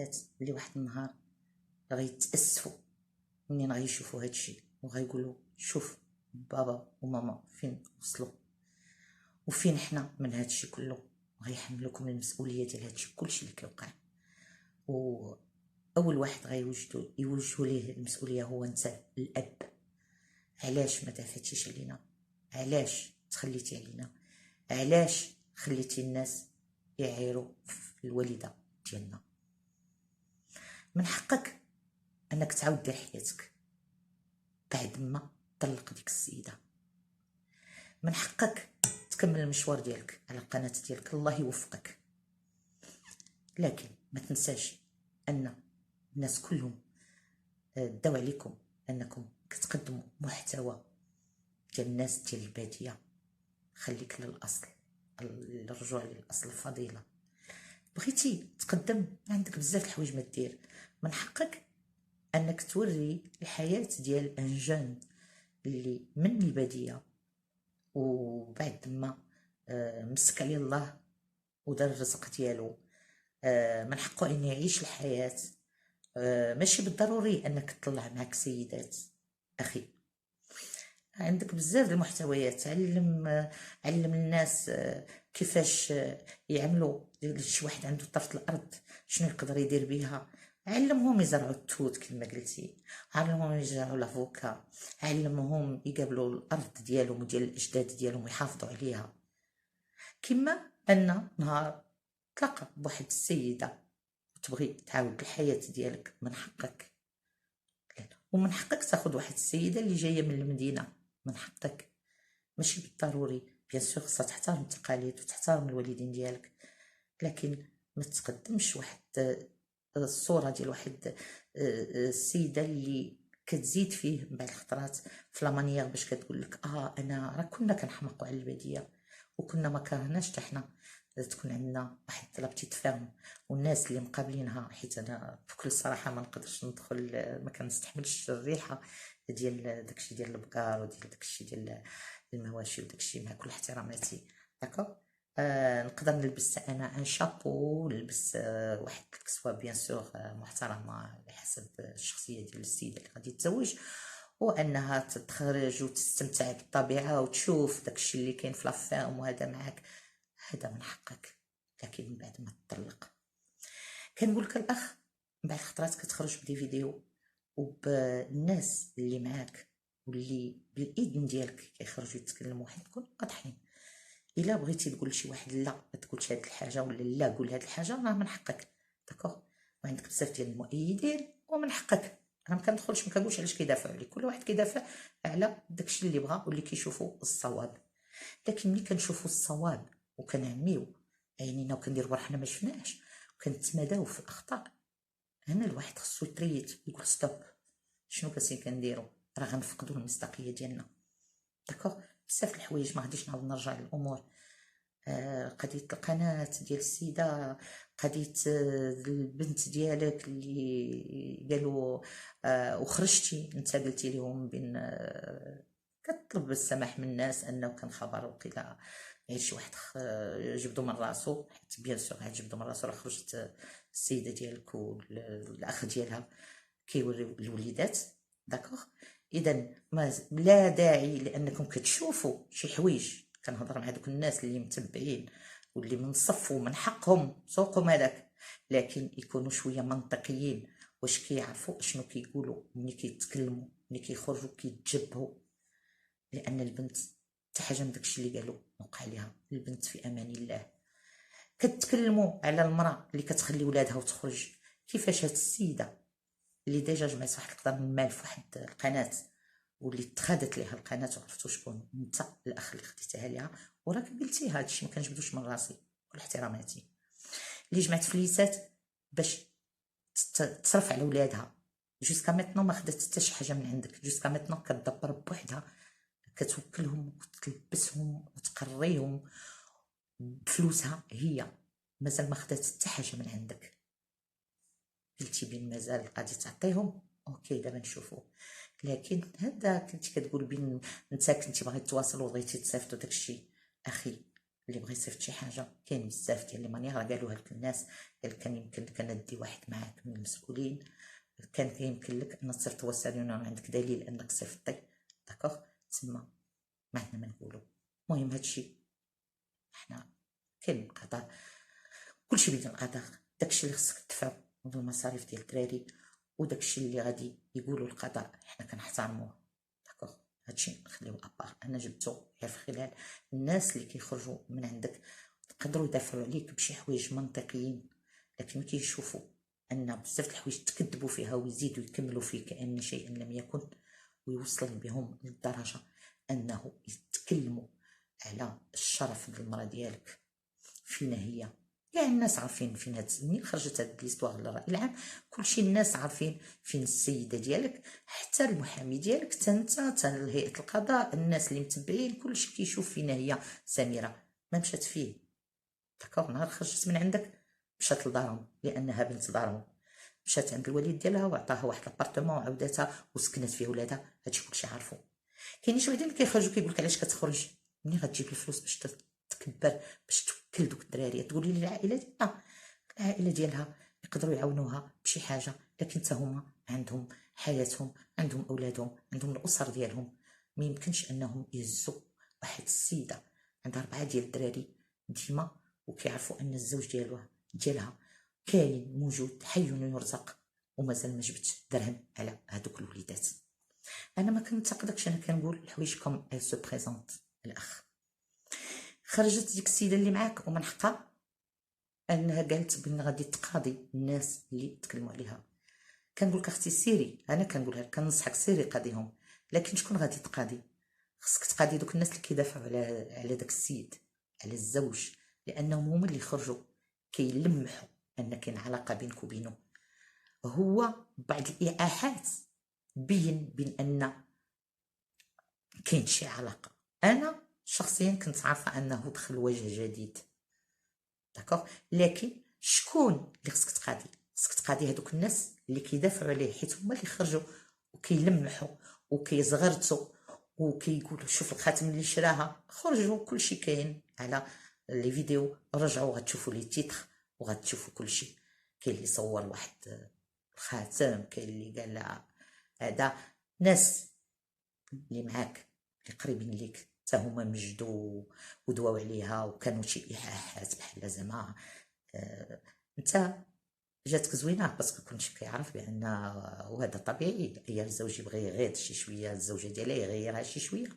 البنات اللي واحد النهار غيتاسفوا منين غيشوفوا هادشي وغيقولوا شوف بابا وماما فين وصلوا وفين حنا من هادشي كله، غيحملوكم المسؤوليه ديال هادشي كلشي اللي كيوقع. واول واحد يوجهوا ليه المسؤوليه هو انت الاب. علاش ما دافعتيش علينا؟ علاش تخليتي علينا؟ علاش خليتي الناس يعيروا في الوالده ديالنا؟ من حقك انك تعاود دير حياتك بعد ما طلق ديك السيده. من حقك تكمل المشوار ديالك على القناه ديالك، الله يوفقك. لكن ما تنساش ان الناس كلهم داو عليكم انكم كتقدموا محتوى ديال الناس ديال الباديه. خليك للاصل، الرجوع للاصل الفضيله. بغيتي تقدم عندك بزاف الحوايج ما دير. من حقك انك توري الحياه ديال ان جون اللي من الباديه وبعد ما مسك عليه الله ودار الرزق ديالو، من حقه ان يعيش الحياه. ماشي بالضروري انك تطلع معك سيدات اخي. عندك بزاف المحتويات. علم الناس كيفاش يعملوا. شي واحد عنده طرف الارض شنو يقدر يدير بها، علمهم يزرعوا التوت كما قلتي، علمهم يزرعوا لافوكا، علمهم يقابلوا الارض ديالهم وديال الاجداد ديالهم ويحافظوا عليها. كما ان نهار تلاقى بواحد السيده وتبغي تعاود الحياه ديالك، من حقك. ومن حقك تاخذ واحد السيده اللي جايه من المدينه، من حقك. ماشي بالضروري بيان سور خصها تحترم التقاليد وتحترم الوالدين ديالك، لكن ما تقدمش واحد الصوره ديال واحد السيده اللي كتزيد فيه من بعض الخطرات في لامانيير باش كتقول لك انا راه كنا كنحمقوا على الباديه وكنا ما كرهناش حتى حنا تكون عندنا واحد لا بتيت فيرم. والناس اللي مقابلينها، حيت انا بكل صراحه ما نقدرش ندخل، ما كنستحملش الريحه ديال داكشي ديال البقار وديال داكشي ديال المواشي وداكشي، مع كل احتراماتي داكو. نقدر نلبس انا ان شابو، نلبس واحد الكسوه بيان سور محترمه على حسب الشخصيه ديال السيده اللي غادي تتزوج، وانها تخرج وتستمتع بالطبيعه وتشوف داكشي اللي كاين في لافيرم وهذا معاك، هذا من حقك. لكن من بعد ما تطلق، كنقول لك الاخ، من بعد خطرات كتخرج بدي فيديو وبالناس اللي معاك واللي بالاذن ديالك كيخرجوا يتكلموا، حيت تكون قاطحين. الا بغيتي تقول لشي واحد لا ما تقولش هاد الحاجه ولا لا قول هاد الحاجه، راه من حقك داكوغ. وعندك بزاف ديال المؤيدين ومن حقك. انا ما كندخلش ما كنقولش علاش كيدافعوا عليك، كل واحد كيدافع على داكشي اللي بغا واللي كيشوفوا الصواب. لكن ملي كنشوفوا الصواب وكنعميو عينينا وكنديروا روحنا ما شفناش وكنتماداو في الاخطاء، هنا الواحد خصو يتريت ويقول ستوب، شنو كنديروا؟ راه غنفقدوا المصداقيه ديالنا داكوغ. بزاف الحوايج ما غاديش نعاود نرجع للامور. قضيه القناه ديال السيده، قضيه البنت ديالك اللي قالوا وخرجتي انت قلتي لهم بين كتطلب السماح من الناس انه كان خبر وقيلا غير شي واحد جبدو من راسو، حيت بيان سور هاد جبدو من راسو راه خرجت السيده ديالك والاخ ديالها كيوريو الوليدات داكوغ. اذا لا داعي لانكم كتشوفوا شي حوايج. كنهضر مع دوك الناس اللي متبعين واللي من صف ومن حقهم سوقهم هذاك، لكن يكونوا شويه منطقيين. واش كيعرفوا شنو كيقولوا ملي كيتكلموا، ملي كيخرجوا كيتجبهوا. لان البنت حتى حاجه من داكشي اللي قالوا وقع ليها. البنت في امان الله. كتكلموا على المراه اللي كتخلي ولادها وتخرج، كيفاش هاد السيده اللي ديجا جمعت واحد القدر من المال في واحد القناه واللي تخادت ليها القناه وعرفتوا شكون انت الاخ اللي خديتها ليها، وراك قلتي هادشي ما كنجبدوش من راسي كل احتراماتي، اللي جمعت فليسات باش تصرف على ولادها. جوسكا ميتنو ما خدات حتى شي حاجه من عندك، جوسكا ميتنو كتدبر بوحدها، كتوكلهم وتلبسهم وتقريهم بفلوسها هي، مازال ما خدات حتى حاجه من عندك. قلتي بين مازال غادي تعطيهم، اوكي دابا نشوفوا. لكن هذا كنتي كتقول بين انت كنتي باغي تواصل وبغيتي تصيفطوا داكشي، اخي اللي بغى يصيفط شي حاجه كاين بزاف ديال لي مانيير قالوها لك الناس. قال كان يمكن لك ان دي واحد معاك من المسؤولين، كان يمكن لك ان تصيفط وسائل عندك دليل انك صيفطتي. داكوغ تما ما عندنا ما نقولوا. المهم هادشي حنا كاين القضاء، كلشي بيد القضاء. داكشي اللي خصك تدفعو من المصاريف ديال الدراري وداكشي اللي غادي يقولوا القضاء حنا كنحترموه. داكوغ هادشي نخليو ابار. انا جبتو غير في خلال الناس اللي كيخرجوا من عندك يقدروا يدافعوا عليك بشي حوايج منطقيين، لكن كيشوفوا ان بزاف الحوايج تكذبوا فيها ويزيدوا يكملوا فيه كأن شيئا لم يكن، ويوصل بهم للدرجه انه يتكلموا على الشرف ديال المراه ديالك فينا هي. كاع الناس عارفين فين هاد منين خرجت هاد ليستواغ للرأي العام، كلشي الناس عارفين فين السيده ديالك، حتى المحامي ديالك، حتى انت، حتى هيئه القضاء، الناس اللي متبعين كلشي كيشوف فينا هي سميره ما مشات فيه. داكوغ نهار خرجت من عندك مشات لدارهم لانها بنت دارهم، مشات عند الوالد ديالها وعطاها واحد لابارتمون وعاودتها وسكنت فيه ولادها. هادشي كلشي عارفو. كاينين شي وحدين كيخرجوا كيقولك علاش كتخرج، منين غتجيب الفلوس باش تكبر باش توكل دوك الدراري؟ تقولي لي العائله ديالها، العائله ديالها يقدروا يعاونوها بشي حاجه، لكن حتى هما عندهم حياتهم، عندهم اولادهم، عندهم الاسر ديالهم. ما يمكنش انهم يهزوا واحد السيده عندها 4 ديال الدراري ديما وكيعرفوا ان الزوج ديالها كاين موجود حي يرزق ومازال ما جبت درهم على هذوك الوليدات. انا ما كنتقدكش، انا كنقول الحوايج كوم ال سو بريزونط. الاخ خرجت ديك السيده اللي معاك ومن حقها انها قالت بان غادي تقاضي الناس اللي تكلموا عليها. كنقول لك اختي سيري، انا كنقولها لك كنصحك سيري قاضيهم، لكن شكون غادي تقاضي؟ خصك تقاضي دوك الناس اللي كيدافعوا على داك السيد، على الزوج، لانهم هما اللي خرجوا كيلمحوا ان كاين علاقه بينك وبينه. هو بعض الايحاءات بين ان كاين شي علاقه. انا شخصيا كنت عارفه انه دخل وجه جديد. داكوغ، لكن شكون اللي خصك تقاضي؟ خصك تقاضي هذوك الناس اللي كيدافعوا عليه، حيت هما اللي خرجوا وكيلمحوا وكيزغرتوا وكيقولوا شوف الخاتم اللي شراها. خرجوا كلشي كاين على لي فيديو، رجعوا غتشوفوا لي تيتر وغتشوفوا كلشي. كاين اللي صور واحد الخاتم، كاين اللي قال لها هذا. ناس اللي معاك اللي قريبين ليك حتى هما مجدوا ودواو عليها وكانوا شي ايحاءات بحال زعما انت جاتك زوينه باسكو كنت كيعرف بان وهذا طبيعي، اي الزوج يبغي يغيض شي شويه الزوجه ديالها يغيرها شي شويه،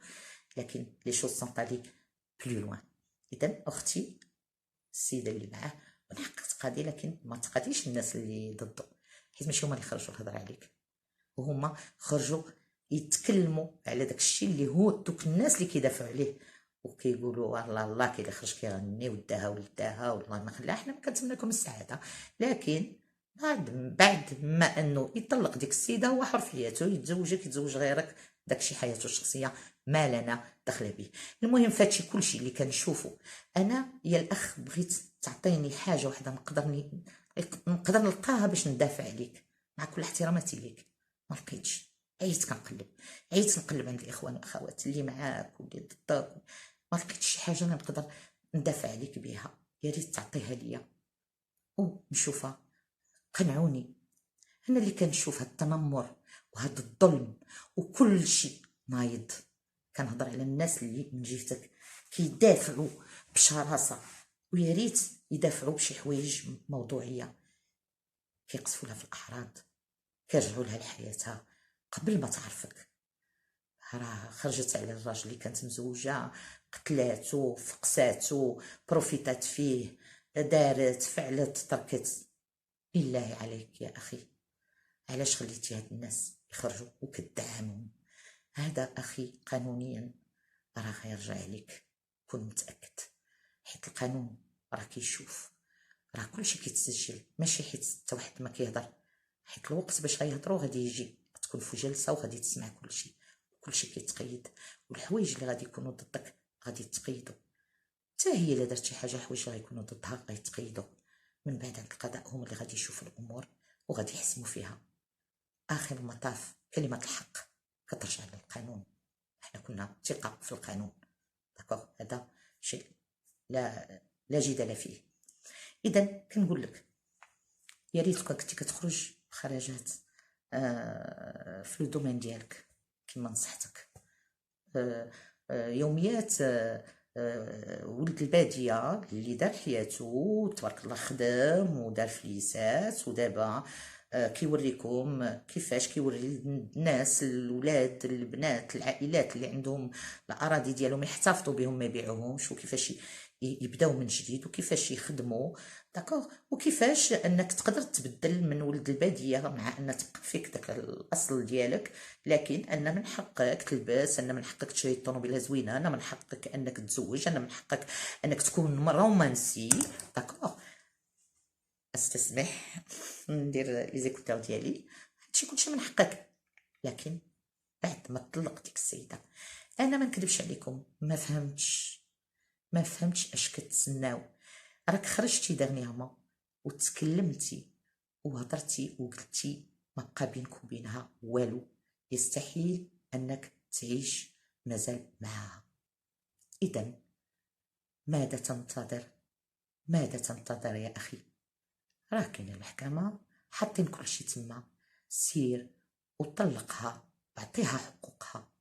لكن لي شوز سون طالي بلو لوان. اذا اختي السيده اللي معاه من حقك تقاضي، لكن ما تقاضيش الناس اللي ضده، حيت ماشي هما اللي خرجوا الهضره عليك، وهما خرجوا يتكلموا على داك الشيء اللي هو دوك الناس اللي كيدافعوا عليه وكيقولوا والله الله كي خرج كيغني وداها ولداها والله ما خلاها. حنا ما كنتمنى لكم السعاده، لكن بعد ما انه يطلق ديك السيده هو حر في حياته، يتزوجك يتزوج غيرك، داكشي حياته الشخصيه ما لنا دخل به. المهم فهادشي كلشي اللي كنشوفو انا يا الاخ بغيت تعطيني حاجه واحده نقدر نلقاها باش ندافع عليك، مع كل احتراماتي ليك ما لقيتش. عييت نقلب عند الاخوان والاخوات اللي معاك واللي ضدك، ما لقيتش شي حاجه نقدر ندافع عليك بها. يا ريت تعطيها ليا ونشوفها. قنعوني، انا اللي كنشوف هاد التنمر وهاد الظلم وكل شيء نايض. كنهضر على الناس اللي من جهتك كيدافعوا بشراسه، ويا ريت يدافعوا بشي حوايج موضوعيه، كيقصفوا لها في الاعراض، كيرجعوا لها لحياتها قبل ما تعرفك. راه خرجت على الراجل اللي كانت مزوجه، قتلاتو، فقساتو، بروفيتات فيه، دارت، فعلت، تركت. بالله عليك يا اخي علاش خليتي هاد الناس يخرجوا وكدعمهم؟ هذا اخي قانونيا راه غيرجع عليك، كن متاكد، حيت القانون راه كيشوف، راه كلشي كيتسجل، ماشي حيت حتى واحد ما كيهضر، حيت الوقت باش غيهضروا غادي يجي، تكون في جلسه وغادي تسمع كلشي كيتقيد، والحوايج اللي غادي يكونوا ضدك غادي يتقيدوا. حتى هي الا دارت شي حاجه حوايج غيكونوا ضدها غيتقيدوا. من بعد عند القضاء هما اللي غادي يشوفوا الامور وغادي يحسموا فيها. اخر المطاف كلمه الحق كترجع للقانون، حنا كنا ثقه في القانون. داكوغ، هذا شيء لا جدال فيه. اذا كنقول لك يا ريت كنتي كتخرج بخرجات في لو دومين ديالك كما نصحتك. يوميات ولد الباديه اللي دار حياته تبارك الله خدام ودار فليسات، ودابا كيوريكم كيفاش كيوري الناس الولاد البنات العائلات اللي عندهم الاراضي ديالهم يحتفظوا بهم ما يبيعوهمش، وكيفاش يبداو من جديد، وكيفاش يخدموا داكوغ، وكيفاش انك تقدر تبدل من ولد الباديه مع ان تبقى فيك داك الاصل ديالك، لكن ان من حقك تلبس، ان من حقك تشري طوموبيله زوينه، ان من حقك انك تزوج، ان من حقك انك تكون رومانسي داكوغ. استسمح ندير لي زيكوتور ديالي، هادشي كلشي من حقك. لكن بعد ما طلق ديك السيده، انا ما نكذبش عليكم، ما فهمتش اش كتسناو. راك خرجتي دغنيغمون وتكلمتي وهضرتي وقلتي ما بقى بينك وبينها والو، يستحيل انك تعيش مازال معها. اذا ماذا تنتظر؟ ماذا تنتظر يا اخي؟ راه كاينه المحكمه، حاطين كلشي تما، سير وطلقها، اعطيها حقوقها.